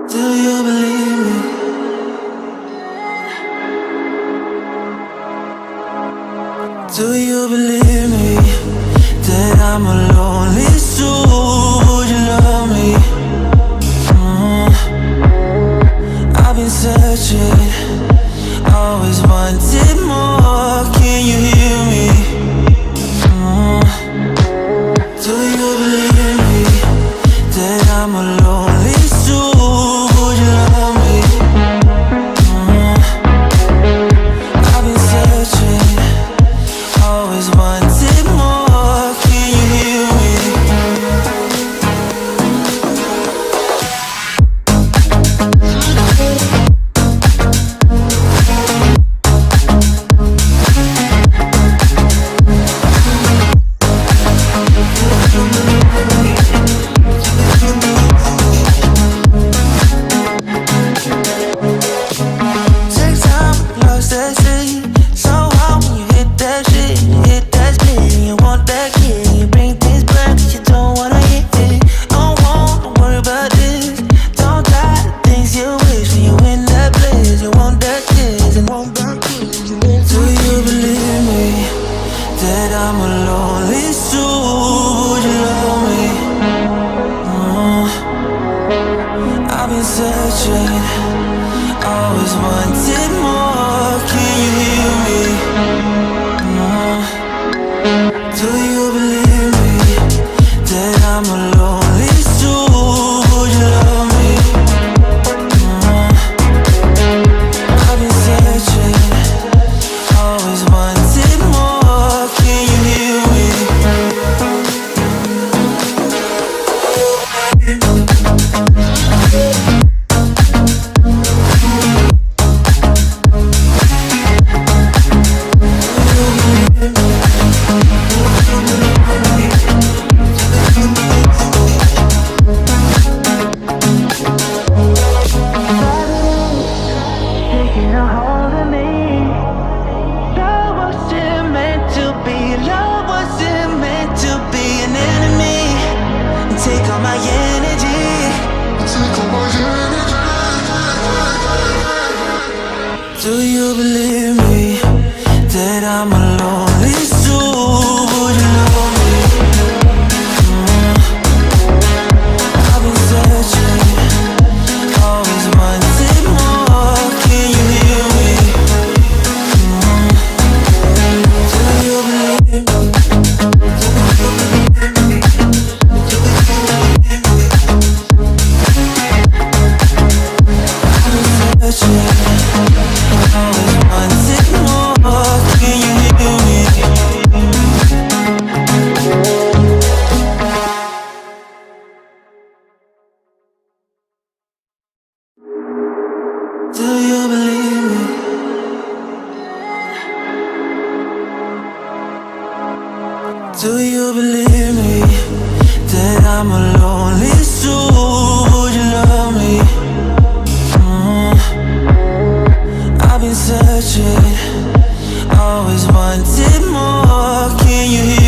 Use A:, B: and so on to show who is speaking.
A: Do you believe me? Do you believe me that I'm a lonely soul? Would you love me? I've been searching, always wanted more. Can you hear me? Do you believe me that I'm a lonely soul? Would you love me? I've been searching, always wanted more. Can you hear me? Take time, lost that city. So hard when you hit that shit. Hit that split and you want that kid. You bring things back 'cause you don't wanna hit it. Don't worry about this. Don't die the things you wish when you in that place. You want that kiss and want that kiss. Do you believe me that I'm a lonely soul? Would you love me? I've been searching, always wanted more. Can you hear me? Do you believe me that I'm a lonely soul? Would you love me? I've been searching, always wanted more. Can you hear me? Taking a hold of me. Love wasn't meant to be. Love wasn't meant to be an enemy. Take all my energy. Do you believe me that I'm a lonely soul? Would you love me? I've been searching, always wanted more. Can you hear me? Do you believe me? I've been searching, always wanted more. Can you hear me? Do you believe me? Do you believe me that I'm a lonely soul? Would you love me? I've been searching, always wanted more. Can you hear